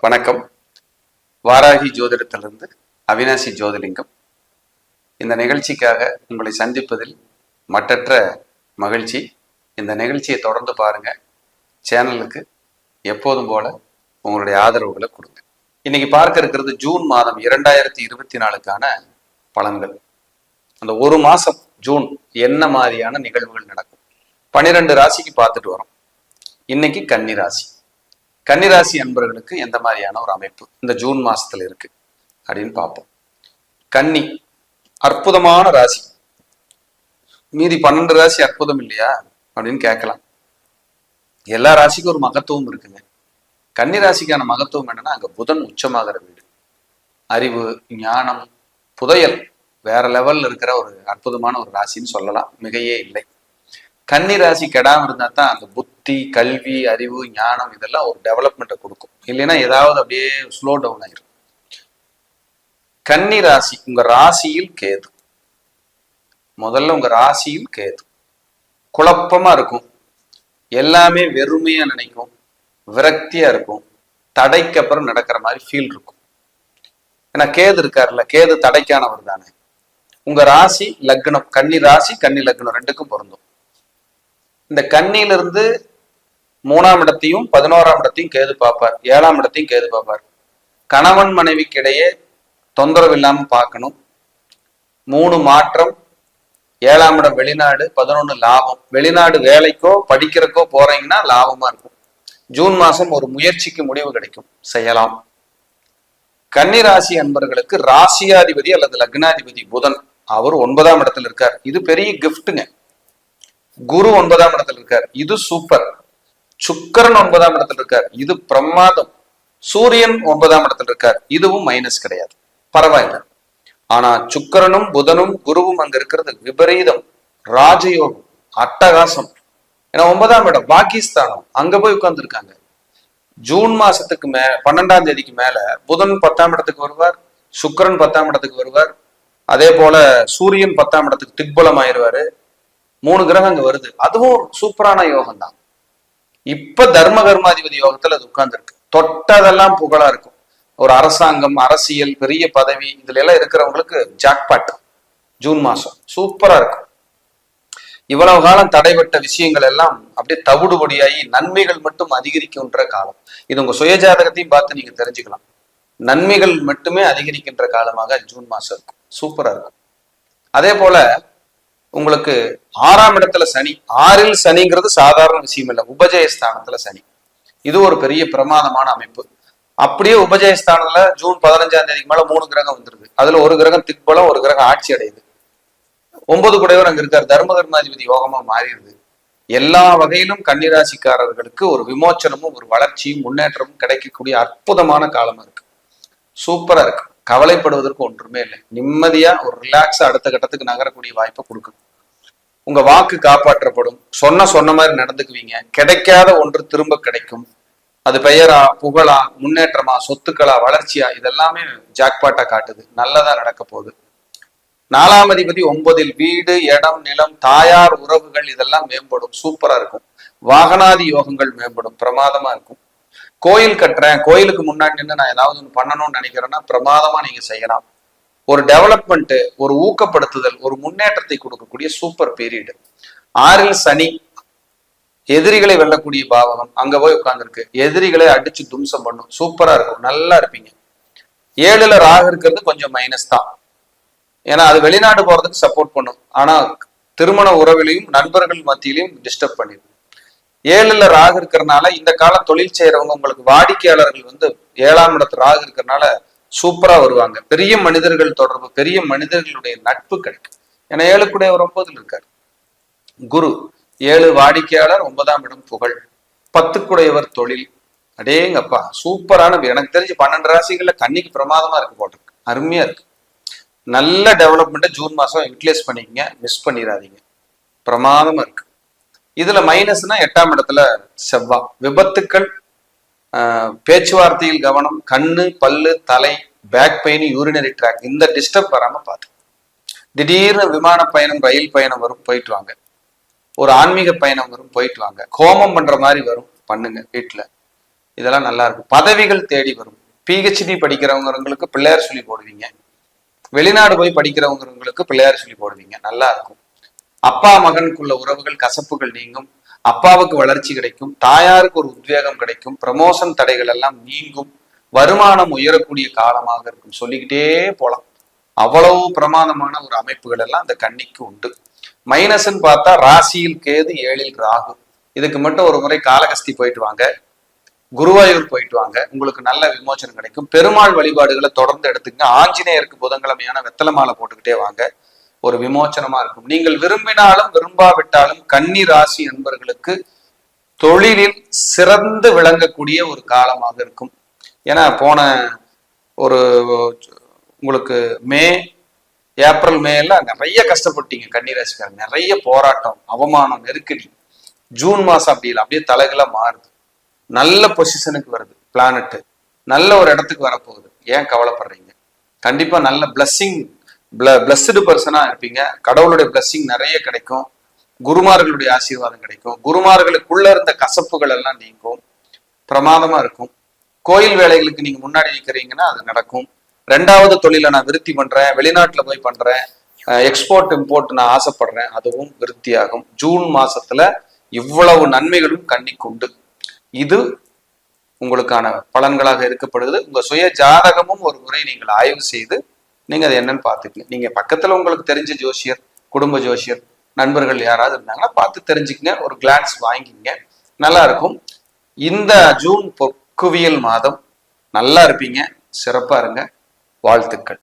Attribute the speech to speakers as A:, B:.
A: வணக்கம். வாராகி ஜோதிடத்திலிருந்து அவினாசி ஜோதிலிங்கம். இந்த நிகழ்ச்சிக்காக உங்களை சந்திப்பதில் மட்டற்ற மகிழ்ச்சி. இந்த நிகழ்ச்சியை தொடர்ந்து பாருங்க. சேனலுக்கு எப்போதும் போல உங்களுடைய ஆதரவுகளை கொடுங்க. இன்னைக்கு பார்க்க இருக்கிறது ஜூன் மாதம் 2024க்கான பலன்கள். அந்த ஒரு மாசம் ஜூன் என்ன மாதிரியான நிகழ்வுகள் நடக்கும், 12 ராசிக்கு பார்த்துட்டு வரோம். இன்னைக்கு கன்னிராசி அன்பர்களுக்கு எந்த மாதிரியான ஒரு அமைப்பு இந்த ஜூன் மாசத்துல இருக்கு அப்படின்னு பார்ப்போம். கன்னி அற்புதமான ராசி. மீதி 12 ராசி அற்புதம் இல்லையா அப்படின்னு கேட்கலாம். எல்லா ராசிக்கும் ஒரு மகத்துவம் இருக்குங்க. கன்னிராசிக்கான மகத்துவம் என்னன்னா, அங்க புதன் உச்சமாகிற வீடு. அறிவு, ஞானம், புதையல் வேற லெவல்ல இருக்கிற ஒரு அற்புதமான ஒரு ராசின்னு சொல்லலாம், மிகையே இல்லை. கன்னி ராசி கெடாம இருந்தா தான் அந்த புத்தி, கல்வி, அறிவு, ஞானம் இதெல்லாம் ஒரு டெவலப்மெண்ட்டை கொடுக்கும். இல்லைன்னா ஏதாவது அப்படியே ஸ்லோ டவுன் ஆயிரும். கன்னி ராசி உங்க ராசியில் கேது. முதல்ல உங்க ராசியில் கேது குழப்பமா இருக்கும். எல்லாமே வெறுமையா நினைக்கும், விரக்தியா இருக்கும், தடைக்கு அப்புறம் நடக்கிற மாதிரி ஃபீல் இருக்கும். ஏன்னா கேது இருக்காருல்ல, கேது தடைக்கானவர் தானே. உங்க ராசி லக்னம், கன்னி ராசி கன்னி லக்னம் ரெண்டுக்கும் பொருந்தும். இந்த கன்னியிலிருந்து 3ஆம் இடத்தையும் 11ஆம் இடத்தையும் கேது பார்ப்பார், 7ஆம் இடத்தையும் கேது பார்ப்பார். கணவன் மனைவிக்கு இடையே தொந்தரவு இல்லாம பார்க்கணும். 3 மாற்றம், 7ஆம் இடம் வெளிநாடு, 11 லாபம். வெளிநாடு வேலைக்கோ படிக்கிறக்கோ போறீங்கன்னா லாபமா இருக்கும். ஜூன் மாசம் ஒரு முயற்சிக்கு முடிவு கிடைக்கும், செய்யலாம். கன்னிராசி அன்பர்களுக்கு ராசியாதிபதி அல்லது லக்னாதிபதி புதன், அவர் 9ஆம் இடத்துல இருக்கார். இது பெரிய கிஃப்ட்டுங்க. குரு 9ஆம் இடத்துல இருக்கார், இது சூப்பர். சுக்கிரன் 9ஆம் இடத்துல இருக்கார், இது பிரமாதம். சூரியன் 9ஆம் இடத்துல இருக்கார், இதுவும் மைனஸ் கிடையாது, பரவாயில்ல. ஆனா சுக்கிரனும் புதனும் குருவும் அங்க இருக்கிறது விபரீதம், ராஜயோகம், அட்டகாசம். ஏன்னா 9ஆம் இடம் பாகிஸ்தானம், அங்க போய் உட்கார்ந்து இருக்காங்க. ஜூன் மாசத்துக்கு 12ஆம் தேதிக்கு மேல புதன் 10ஆம் இடத்துக்கு வருவார், சுக்கிரன் 10ஆம் இடத்துக்கு வருவார். அதே போல சூரியன் 10ஆம் இடத்துக்கு திக்பலம் ஆயிடுவாரு. 3 கிரகம் அங்க வருது, அதுவும் சூப்பரான யோகம் தான். இப்ப தர்ம கர்மாதிபதி யோகத்துல அது உட்கார்ந்து இருக்கு. தொட்டதெல்லாம் புகழா இருக்கும். ஒரு அரசாங்கம், அரசியல், பெரிய பதவி இதுல எல்லாம் இருக்கிறவங்களுக்கு ஜாக்பாட். ஜூன் மாசம் சூப்பரா இருக்கும். இவ்வளவு காலம் தடைபட்ட விஷயங்கள் எல்லாம் அப்படியே தவிடுபடியாகி நன்மைகள் மட்டும் அதிகரிக்கின்ற காலம் இது. உங்க சுயஜாதகத்தையும் பார்த்து நீங்க தெரிஞ்சுக்கலாம். நன்மைகள் மட்டுமே அதிகரிக்கின்ற காலமாக ஜூன் மாசம் இருக்கும், சூப்பரா இருக்கும். அதே போல உங்களுக்கு 6ஆம் இடத்துல சனி. 6ல் சனிங்கிறது சாதாரண விஷயம் இல்லை, உபஜயஸ்தானத்துல சனி. இது ஒரு பெரிய பிரமாதமான அமைப்பு. அப்படியே உபஜயஸ்தானத்துல ஜூன் 15ஆம் தேதிக்கு மேல 3 கிரகம் வந்துருது. அதுல ஒரு கிரகம் திக்பலம், ஒரு கிரகம் ஆட்சி அடையுது. 9 குடையவர் அங்க இருக்காரு, தர்ம கர்மாதிபதி யோகமா மாறிடுது. எல்லா வகையிலும் கன்னிராசிக்காரர்களுக்கு ஒரு விமோச்சனமும் ஒரு வளர்ச்சியும் முன்னேற்றமும் கிடைக்கக்கூடிய அற்புதமான காலமா இருக்கு. சூப்பரா இருக்கு. கவலைப்படுவதற்கு ஒன்றுமே இல்லை. நிம்மதியா ஒரு ரிலாக்ஸா அடுத்த கட்டத்துக்கு நகரக்கூடிய வாய்ப்பை கொடுக்கும். உங்க வாக்கு காப்பாற்றப்படும். சொன்ன மாதிரி நடந்துக்குவீங்க. கிடைக்காத ஒன்று திரும்ப கிடைக்கும். அது பெயரா, புகழா, முன்னேற்றமா, சொத்துக்களா, வளர்ச்சியா, இதெல்லாமே ஜாக்பாட்டா காட்டுது. நல்லதா நடக்க போகுது. 4ஆம் அதிபதி 9ல் வீடு, இடம், நிலம், தாயார் உறவுகள் இதெல்லாம் மேம்படும், சூப்பரா இருக்கும். வாகனாதி யோகங்கள் மேம்படும், பிரமாதமா இருக்கும். கோயில் கட்டுறேன், கோயிலுக்கு முன்னாடி நின்று நான் ஏதாவது ஒன்று பண்ணணும்னு நினைக்கிறேன்னா பிரமாதமா நீங்க செய்யலாம். ஒரு டெவலப்மெண்ட், ஒரு ஊக்கப்படுத்துதல், ஒரு முன்னேற்றத்தை கொடுக்கக்கூடிய சூப்பர் பீரியட். 6ல் சனி எதிரிகளை வெல்லக்கூடிய பாவகம், அங்க போய் உட்கார்ந்துருக்கு. எதிரிகளை அடிச்சு தும்சம் பண்ணும், சூப்பரா இருக்கும், நல்லா இருப்பீங்க. 7ல் ராகு இருக்கிறது கொஞ்சம் மைனஸ் தான். ஏன்னா அது வெளிநாடு போறதுக்கு சப்போர்ட் பண்ணும், ஆனா திருமண உறவிலையும் நண்பர்கள் மத்தியிலையும் டிஸ்டர்ப் பண்ணிடும். 7ல் ராகு இருக்கிறதுனால இந்த காலம் தொழில் செய்யறவங்க, உங்களுக்கு வாடிக்கையாளர்கள் 7ஆம் இடத்துல ராகு இருக்கிறதுனால சூப்பரா வருவாங்க. பெரிய மனிதர்கள் தொடர்பு, பெரிய மனிதர்களுடைய நட்பு கிடைக்கும். ஏன்னா 7 ஒரு 9ல் இருக்காரு குரு. 7 வாடிக்கையாளர், 9ஆம் இடம் புகழ், 10 தொழில். அடேங்கப்பா சூப்பரான. எனக்கு தெரிஞ்சு 12 ராசிகள்ல கன்னிக்கு பிரமாதமா இருக்கு போட்டிருக்கு, அருமையா இருக்கு. நல்ல டெவலப்மெண்ட்டை ஜூன் மாசம் யூட்டிலைஸ் பண்ணிக்கங்க, மிஸ் பண்ணிடாதீங்க, பிரமாதமா இருக்கு. இதுல மைனஸ்னா 8ஆம் இடத்துல செவ்வாய். விபத்துக்கள், பேச்சுவார்த்தையில் கவனம், கண்ணு, பல்லு, தலை, பேக் பெயின், யூரினரி ட்ராக், இந்த டிஸ்டர்ப் வராம பார்த்து. திடீர்னு விமான பயணம், ரயில் பயணம் வரும், போயிட்டு வாங்க. ஒரு ஆன்மீக பயணம் வரும், போயிட்டு வாங்க. ஹோமம் பண்ற மாதிரி வரும், பண்ணுங்க வீட்டுல. இதெல்லாம் நல்லா இருக்கும். பதவிகள் தேடி வரும். PhD படிக்கிறவங்களுக்கு பிள்ளையார் சொல்லி போடுவீங்க. வெளிநாடு போய் படிக்கிறவங்களுக்கு பிள்ளையார் சொல்லி போடுவீங்க. நல்லா இருக்கும். அப்பா மகனுக்குள்ள உறவுகள் கசப்புகள் நீங்கும். அப்பாவுக்கு வளர்ச்சி கிடைக்கும். தாயாருக்கு ஒரு உத்வேகம் கிடைக்கும். ப்ரமோஷன் தடைகள் எல்லாம் நீங்கும். வருமானம் உயரக்கூடிய காலமாக இருக்கும். சொல்லிக்கிட்டே போலாம். அவ்வளவு பிரமாதமான ஒரு அமைப்புகள் எல்லாம் அந்த கன்னிக்கு உண்டு. மைனஸ்ன்னு பார்த்தா ராசியில் கேது, 7ல் ராகு. இதுக்கு மட்டும் ஒரு முறை காளகஸ்தி போயிட்டு வாங்க, குருவாயூர் போயிட்டு வாங்க, உங்களுக்கு நல்ல விமோசனம் கிடைக்கும். பெருமாள் வழிபாடுகளை தொடர்ந்து எடுத்துங்க. ஆஞ்சநேயருக்கு புதன்கிழமையான வெத்தலை மாலை போட்டுக்கிட்டே வாங்க, ஒரு விமோச்சனமா இருக்கும். நீங்கள் விரும்பினாலும் விரும்பாவிட்டாலும் கன்னி ராசி என்பவர்களுக்கு தொழிலில் சிறந்து விளங்கக்கூடிய ஒரு காலமாக இருக்கும். ஏன்னா போன ஒரு உங்களுக்கு ஏப்ரல் மே எல்லாம் நிறைய கஷ்டப்பட்டீங்க கன்னிராசிக்காரங்க. நிறைய போராட்டம், அவமானம், நெருக்கடி. ஜூன் மாசம் அப்படி இல்லை, அப்படியே தலைகளா மாறுது. நல்ல பொசிஷனுக்கு வருது பிளானட். நல்ல ஒரு இடத்துக்கு வரப்போகுது. ஏன் கவலைப்படுறீங்க? கண்டிப்பா நல்ல பிளஸ்டு பர்சனா இருப்பீங்க. கடவுளுடைய பிளஸ்ஸிங் நிறைய கிடைக்கும். குருமார்களுடைய ஆசீர்வாதம் கிடைக்கும். குருமார்களுக்குள்ள இருந்த கசப்புகள் எல்லாம் நீங்கும். பிரமாதமா இருக்கும். கோயில் வேலைகளுக்கு நீங்க முன்னாடி நிற்கிறீங்கன்னா அது நடக்கும். 2வது தொழிலை நான் விருத்தி பண்றேன், வெளிநாட்டுல போய் பண்றேன், எக்ஸ்போர்ட் இம்போர்ட் நான் ஆசைப்படுறேன், அதுவும் விருத்தியாகும். ஜூன் மாசத்துல இவ்வளவு நன்மைகளும் கன்னிக்கு உண்டு. இது உங்களுக்கான பலன்களாக இருக்கப்படுது. உங்க சுய ஜாதகமும் ஒரு முறை நீங்கள் ஆய்வு செய்து நீங்க அது என்னன்னு பார்த்துக்கங்க. நீங்க பக்கத்துல உங்களுக்கு தெரிஞ்ச ஜோசியர், குடும்ப ஜோசியர், நண்பர்கள் யாராவது இருந்தாங்கன்னா பார்த்து தெரிஞ்சுக்கங்க. ஒரு கிளான்ஸ் வாங்கிங்க, நல்லா இருக்கும். இந்த ஜூன் பொற்குவியல் மாதம் நல்லா இருப்பீங்க. சிறப்பா இருங்க. வாழ்த்துக்கள்.